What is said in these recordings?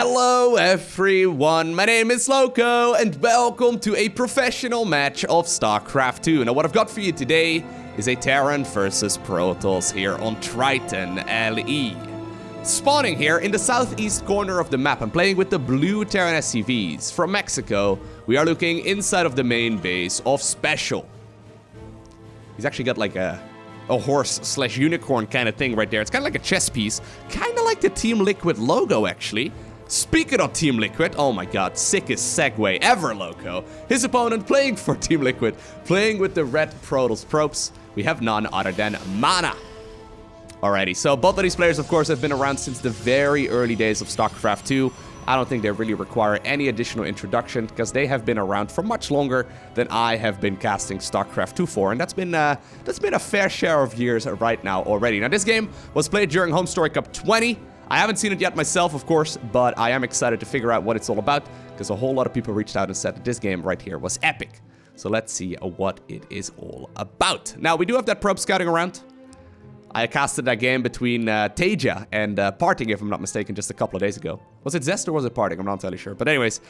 Hello everyone, my name is Lowko and welcome to a professional match of StarCraft 2. Now what I've got for you today is a Terran versus Protoss here on Triton LE. Spawning here in the southeast corner of the map, I'm playing with the blue Terran SCVs. From Mexico, we are looking inside of the main base of Special. He's actually got like a horse/unicorn kind of thing right there. It's kind of like a chess piece, kind of like the Team Liquid logo actually. Speaking of Team Liquid, oh my god, sickest segue ever, Lowko. His opponent playing for Team Liquid, playing with the red Protoss probes. We have none other than Mana. Alrighty, so both of these players, of course, have been around since the very early days of StarCraft 2. I don't think they really require any additional introduction because they have been around for much longer than I have been casting StarCraft 2 for, and that's been a fair share of years right now already. Now, this game was played during Home Story Cup 20. I haven't seen it yet myself, of course, but I am excited to figure out what it's all about because a whole lot of people reached out and said that this game right here was epic. So let's see what it is all about. Now, we do have that probe scouting around. I casted that game between Teja and Parting, if I'm not mistaken, just a couple of days ago. Was it Zest or was it Parting? I'm not entirely sure. But anyways,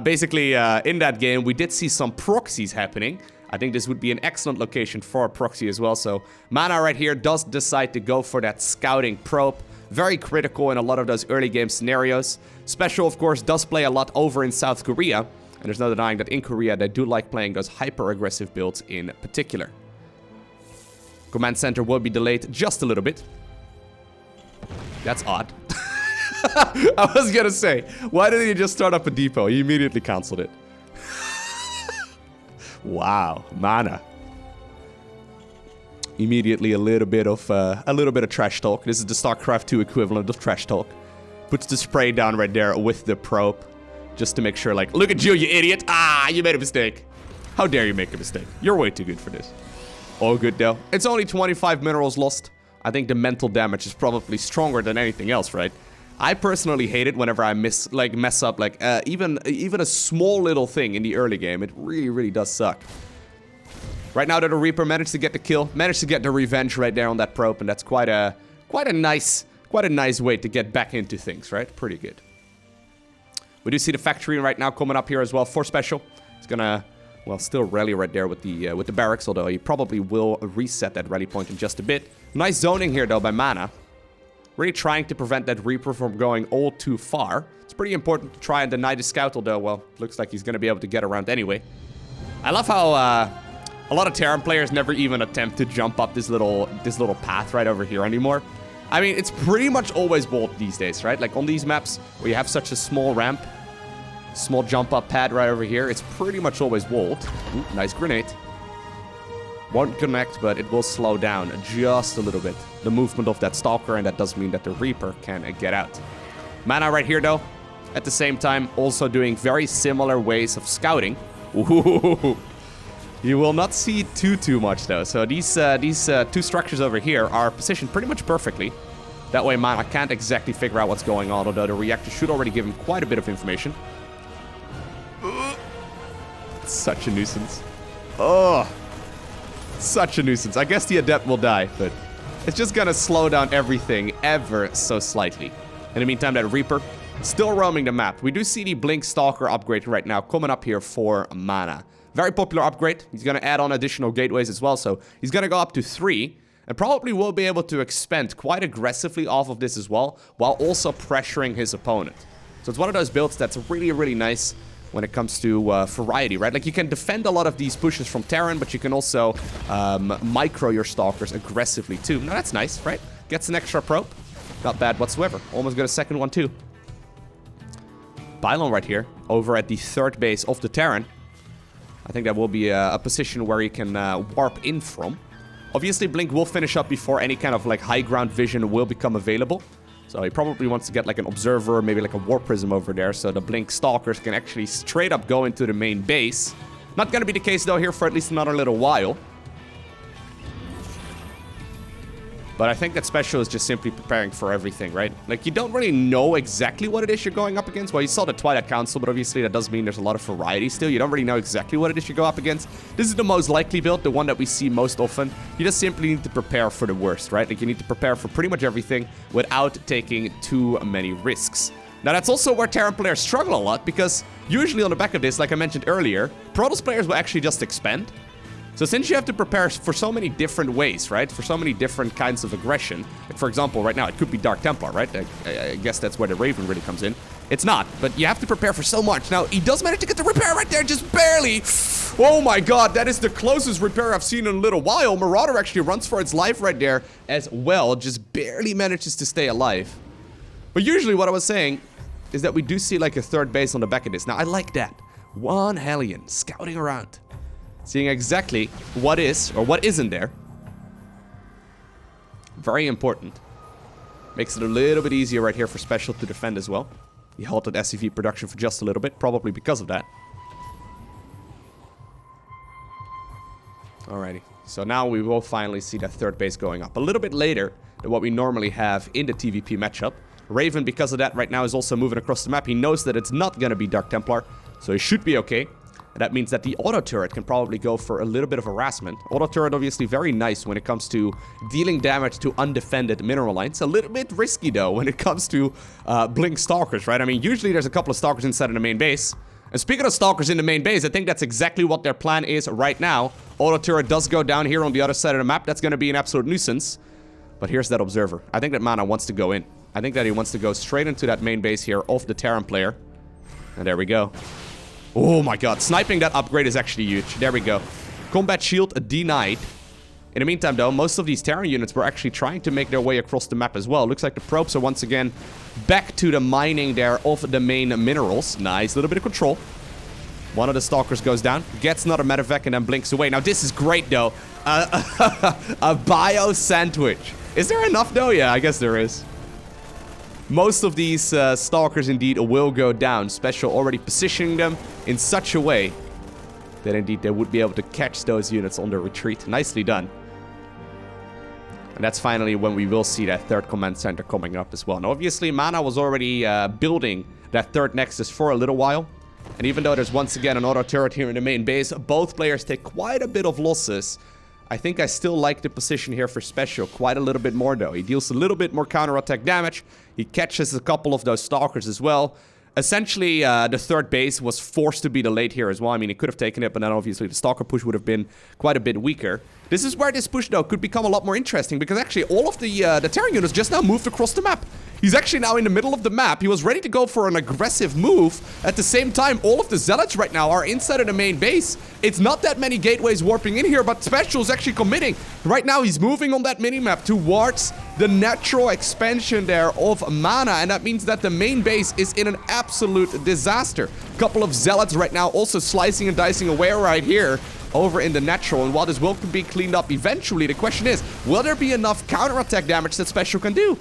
basically, in that game, we did see some proxies happening. I think this would be an excellent location for a proxy as well. So Mana right here does decide to go for that scouting probe. Very critical in a lot of those early game scenarios. Special, of course, does play a lot over in South Korea. And there's no denying that in Korea, they do like playing those hyper-aggressive builds in particular. Command center will be delayed just a little bit. That's odd. I was gonna say, why didn't he just start up a depot? He immediately canceled it. Wow, Mana. Immediately a little bit of trash talk. This is the StarCraft 2 equivalent of trash talk. Puts the spray down right there with the probe, just to make sure, like, look at you, you idiot! Ah, you made a mistake. How dare you make a mistake? You're way too good for this. All good though. It's only 25 minerals lost. I think the mental damage is probably stronger than anything else, right? I personally hate it whenever I mess up like even a small little thing in the early game. It really does suck. Right now, the Reaper managed to get the kill, managed to get the revenge right there on that probe, and that's quite a nice way to get back into things, right? Pretty good. We do see the factory right now coming up here as well for Special. It's gonna, well, still rally right there with the barracks, although he probably will reset that rally point in just a bit. Nice zoning here though by Mana. Really trying to prevent that Reaper from going all too far. It's pretty important to try and deny the scout, although, well, looks like he's gonna be able to get around anyway. I love how a lot of Terran players never even attempt to jump up this little path right over here anymore. I mean, it's pretty much always walled these days, right? Like on these maps where you have such a small ramp, small jump up pad right over here, it's pretty much always walled. Ooh, nice grenade. Won't connect, but it will slow down just a little bit the movement of that Stalker, and that does mean that the Reaper can get out. Mana right here though, at the same time also doing very similar ways of scouting. Ooh. You will not see too much though. So these two structures over here are positioned pretty much perfectly. That way Mana can't exactly figure out what's going on, although the reactor should already give him quite a bit of information. Such a nuisance. Oh, such a nuisance. I guess the Adept will die, but it's just gonna slow down everything ever so slightly. In the meantime, that Reaper still roaming the map. We do see the Blink Stalker upgrade right now coming up here for Mana. Very popular upgrade. He's going to add on additional gateways as well, so he's going to go up to 3, and probably will be able to expand quite aggressively off of this as well, while also pressuring his opponent. So it's one of those builds that's really nice when it comes to variety, right? Like, you can defend a lot of these pushes from Terran, but you can also micro your Stalkers aggressively too. Now that's nice, right? Gets an extra probe. Not bad whatsoever. Almost got a second one too. Pylon right here, over at the third base of the Terran. I think that will be a position where he can warp in from. Obviously, Blink will finish up before any kind of like high ground vision will become available. So he probably wants to get like an observer, maybe like a warp prism over there, so the Blink Stalkers can actually straight up go into the main base. Not gonna be the case though here for at least another little while. But I think that Special is just simply preparing for everything, right? Like, you don't really know exactly what it is you're going up against. Well, you saw the Twilight Council, but obviously that does mean there's a lot of variety still. You don't really know exactly what it is you go up against. This is the most likely build, the one that we see most often. You just simply need to prepare for the worst, right? Like, you need to prepare for pretty much everything without taking too many risks. Now, that's also where Terran players struggle a lot, because usually on the back of this, like I mentioned earlier, Protoss players will actually just expand. So since you have to prepare for so many different ways, right? For so many different kinds of aggression. Like, for example, right now, it could be Dark Templar, right? I guess that's where the Raven really comes in. It's not, but you have to prepare for so much. Now, he does manage to get the repair right there, just barely. Oh my god, that is the closest repair I've seen in a little while. Marauder actually runs for its life right there as well. Just barely manages to stay alive. But usually what I was saying is that we do see like a third base on the back of this. Now, I like that. One Hellion scouting around. Seeing exactly what is or what isn't there. Very important. Makes it a little bit easier right here for Special to defend as well. He halted SCV production for just a little bit, probably because of that. Alrighty, so now we will finally see that third base going up. A little bit later than what we normally have in the TVP matchup. Raven, because of that, right now is also moving across the map. He knows that it's not going to be Dark Templar, so he should be okay. And that means that the auto turret can probably go for a little bit of harassment. Auto turret obviously very nice when it comes to dealing damage to undefended mineral lines. A little bit risky though when it comes to blink stalkers, right? I mean, usually there's a couple of stalkers inside of the main base. And speaking of stalkers in the main base, I think that's exactly what their plan is right now. Auto turret does go down here on the other side of the map. That's going to be an absolute nuisance. But here's that observer. I think that Mana wants to go in. I think that he wants to go straight into that main base here of the Terran player. And there we go. Oh my god, sniping that upgrade is actually huge. There we go. Combat shield denied. In the meantime though, most of these Terran units were actually trying to make their way across the map as well. Looks like the probes are once again back to the mining there of the main minerals. Nice, little bit of control. One of the stalkers goes down, gets another medevac and then blinks away. Now this is great though. A bio sandwich. Is there enough though? Yeah, I guess there is. Most of these stalkers indeed will go down. Special already positioning them in such a way that indeed they would be able to catch those units on their retreat. Nicely done. And that's finally when we will see that third command center coming up as well. Now obviously Mana was already building that third nexus for a little while. And even though there's once again an auto turret here in the main base, both players take quite a bit of losses. I think I still like the position here for Special quite a little bit more though. He deals a little bit more counterattack damage. He catches a couple of those stalkers as well. Essentially, the third base was forced to be delayed here as well. I mean, he could have taken it, but then obviously the stalker push would have been quite a bit weaker. This is where this push though could become a lot more interesting, because actually all of the Terran units just now moved across the map. He's actually now in the middle of the map. He was ready to go for an aggressive move. At the same time, all of the zealots right now are inside of the main base. It's not that many gateways warping in here, but Special is actually committing. Right now, he's moving on that minimap towards the natural expansion there of Mana, and that means that the main base is in an absolute disaster. A couple of zealots right now also slicing and dicing away right here over in the natural, and while this will be cleaned up eventually, the question is, will there be enough counterattack damage that Special can do?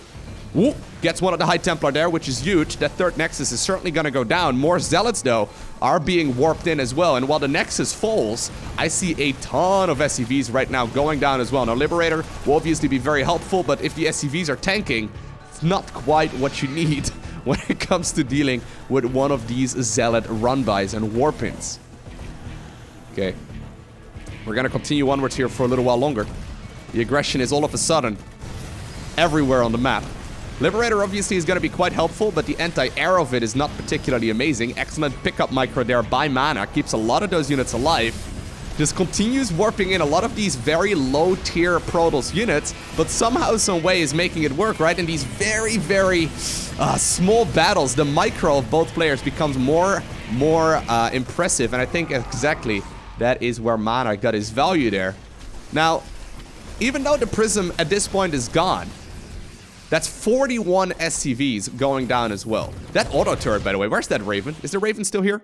Ooh, gets one of the High Templar there, which is huge. That third Nexus is certainly going to go down. More Zealots, though, are being warped in as well. And while the Nexus falls, I see a ton of SCVs right now going down as well. Now, Liberator will obviously be very helpful, but if the SCVs are tanking, it's not quite what you need when it comes to dealing with one of these Zealot run-bys and warp-ins. Okay. We're going to continue onwards here for a little while longer. The aggression is all of a sudden everywhere on the map. Liberator obviously is going to be quite helpful, but the anti-air of it is not particularly amazing. Excellent pickup micro there by Mana. Keeps a lot of those units alive. Just continues warping in a lot of these very low-tier Protoss units, but somehow, some way is making it work, right? In these very, very small battles, the micro of both players becomes more impressive, and I think exactly that is where Mana got his value there. Now, even though the Prism at this point is gone, that's 41 SCVs going down as well. That auto turret, by the way, where's that Raven? Is the Raven still here?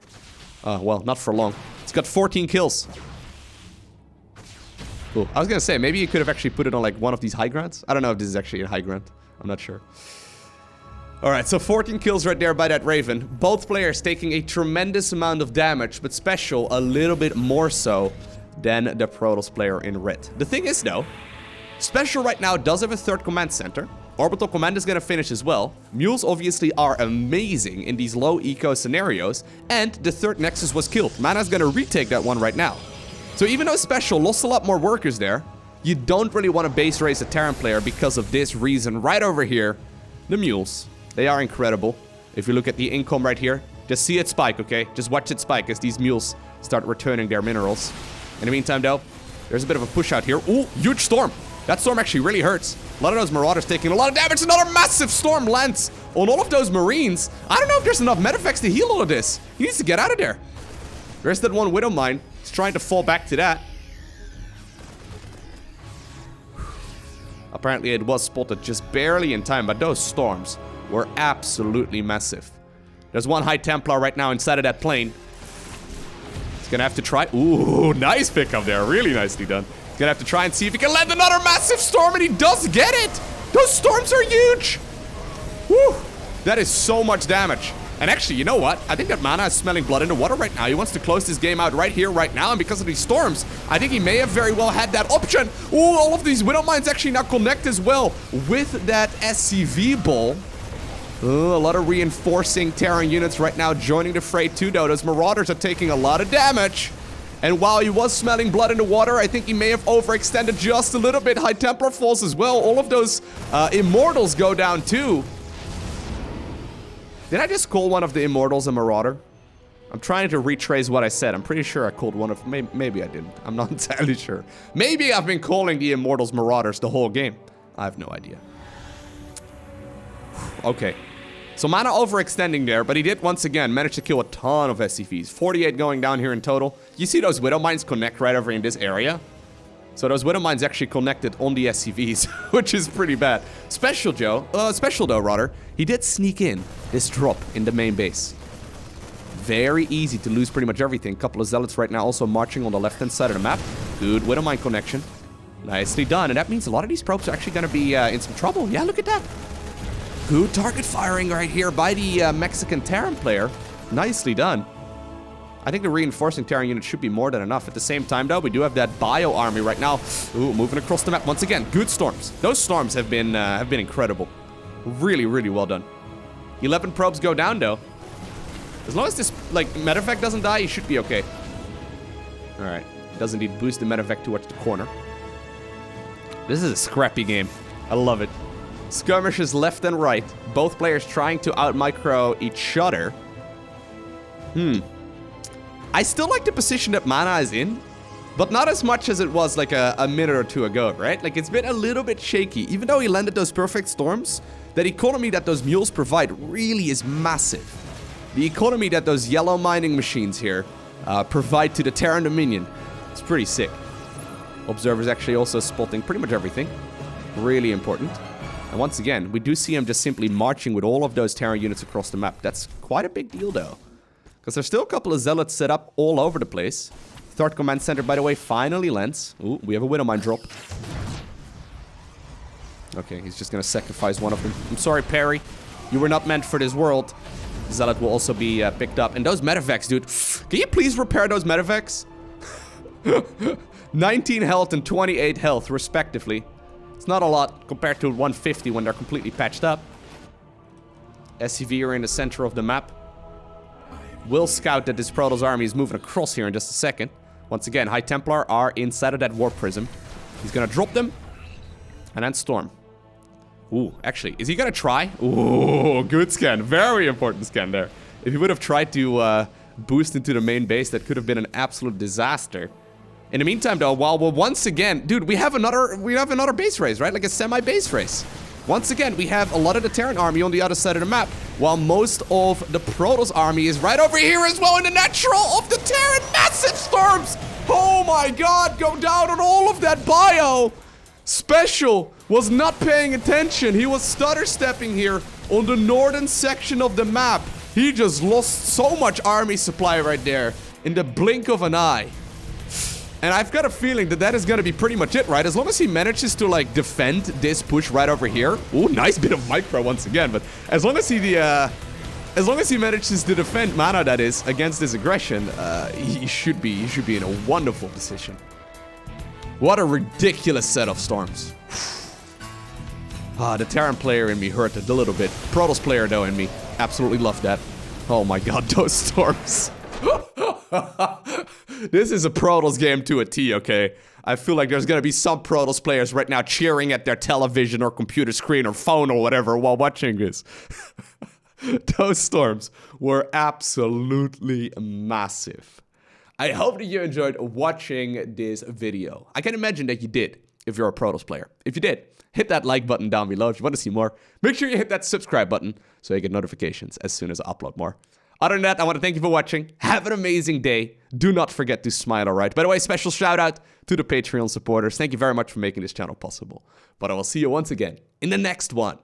Well, not for long. It's got 14 kills. Cool. I was gonna say, maybe you could have actually put it on like one of these high grounds. I don't know if this is actually a high ground. I'm not sure. Alright, so 14 kills right there by that Raven. Both players taking a tremendous amount of damage, but Special a little bit more so than the Protoss player in red. The thing is though, Special right now does have a third command center. Orbital command is going to finish as well. Mules obviously are amazing in these low eco scenarios. And the third Nexus was killed. Mana's going to retake that one right now. So even though Special lost a lot more workers there, you don't really want to base race a Terran player because of this reason right over here. The Mules. They are incredible. If you look at the income right here, just see it spike, okay? Just watch it spike as these mules start returning their minerals. In the meantime, though, there's a bit of a push out here. Ooh, huge storm. That storm actually really hurts. A lot of those marauders taking a lot of damage. Another massive storm lands on all of those marines. I don't know if there's enough medeffects to heal all of this. He needs to get out of there. There's that one Widow Mine. He's trying to fall back to that. Apparently it was spotted just barely in time, but those storms were absolutely massive. There's one High Templar right now inside of that plane. He's gonna have to try. Ooh, nice pickup there. Really nicely done. He's gonna have to try and see if he can land another massive storm, and he does get it. Those storms are huge. Woo! That is so much damage. And actually, you know what? I think that Mana is smelling blood in the water right now. He wants to close this game out right here, right now. And because of these storms, I think he may have very well had that option. Ooh, all of these Widow Mines actually now connect as well with that SCV ball. A lot of reinforcing Terran units right now joining the fray too, though. Those Marauders are taking a lot of damage. And while he was smelling blood in the water, I think he may have overextended just a little bit. High Templar falls as well. All of those Immortals go down too. Did I just call one of the Immortals a Marauder? I'm trying to retrace what I said. I'm pretty sure I called one of... Maybe I didn't. I'm not entirely sure. Maybe I've been calling the Immortals Marauders the whole game. I have no idea. Okay. So Mana overextending there, but he did once again manage to kill a ton of SCVs. 48 going down here in total. You see those Widow Mines connect right over in this area? So those Widow Mines actually connected on the SCVs, which is pretty bad. Special though, rather. He did sneak in this drop in the main base. Very easy to lose pretty much everything. Couple of Zealots right now also marching on the left-hand side of the map. Good Widow Mine connection. Nicely done. And that means a lot of these probes are actually going to be in some trouble. Yeah, look at that. Good target firing right here by the Mexican Terran player. Nicely done. I think the reinforcing Terran unit should be more than enough. At the same time, though, we do have that bio army right now. Ooh, moving across the map once again. Good storms. Those storms have been incredible. Really, really well done. 11 probes go down, though. As long as this, like, medevac doesn't die, you should be okay. All right. Does indeed boost the medevac towards the corner. This is a scrappy game. I love it. Skirmishes left and right. Both players trying to out-micro each other. I still like the position that Mana is in, but not as much as it was like a minute or two ago, right? Like, it's been a little bit shaky. Even though he landed those perfect storms, that economy that those mules provide really is massive. The economy that those yellow mining machines here provide to the Terran Dominion, it's pretty sick. Observers actually also spotting pretty much everything. Really important. And once again, we do see him just simply marching with all of those Terran units across the map. That's quite a big deal, though. Because there's still a couple of Zealots set up all over the place. Third command center, by the way, finally lands. Ooh, we have a Widow Mine drop. Okay, he's just going to sacrifice one of them. I'm sorry, Perry. You were not meant for this world. Zealot will also be picked up. And those medevacs, dude. Can you please repair those medevacs? 19 health and 28 health, respectively. It's not a lot compared to 150 when they're completely patched up. SCV are in the center of the map. Will scout that this Protoss army is moving across here in just a second. Once again, High Templar are inside of that Warp Prism. He's gonna drop them. And then Storm. Ooh, actually, is he gonna try? Ooh, good scan. Very important scan there. If he would have tried to boost into the main base, that could have been an absolute disaster. In the meantime, though, while we're once again... Dude, we have another base race, right? Like a semi-base race. Once again, we have a lot of the Terran army on the other side of the map, while most of the Protoss army is right over here as well in the natural of the Terran. Massive storms! Oh my god, go down on all of that bio! Special was not paying attention. He was stutter-stepping here on the northern section of the map. He just lost so much army supply right there in the blink of an eye. And I've got a feeling that that is going to be pretty much it, right? As long as he manages to, like, defend this push right over here. Ooh, nice bit of micro once again. But as long as he manages to defend Mana, that is, against this aggression, he should be in a wonderful position. What a ridiculous set of storms. The Terran player in me hurt a little bit. Protoss player, though, in me absolutely loved that. Oh my god, those storms. This is a Protoss game to a T, okay? I feel like there's gonna be some Protoss players right now cheering at their television or computer screen or phone or whatever while watching this. Those storms were absolutely massive. I hope that you enjoyed watching this video. I can imagine that you did if you're a Protoss player. If you did, hit that like button down below if you want to see more. Make sure you hit that subscribe button so you get notifications as soon as I upload more. Other than that, I want to thank you for watching. Have an amazing day. Do not forget to smile, alright? By the way, special shout out to the Patreon supporters. Thank you very much for making this channel possible. But I will see you once again in the next one.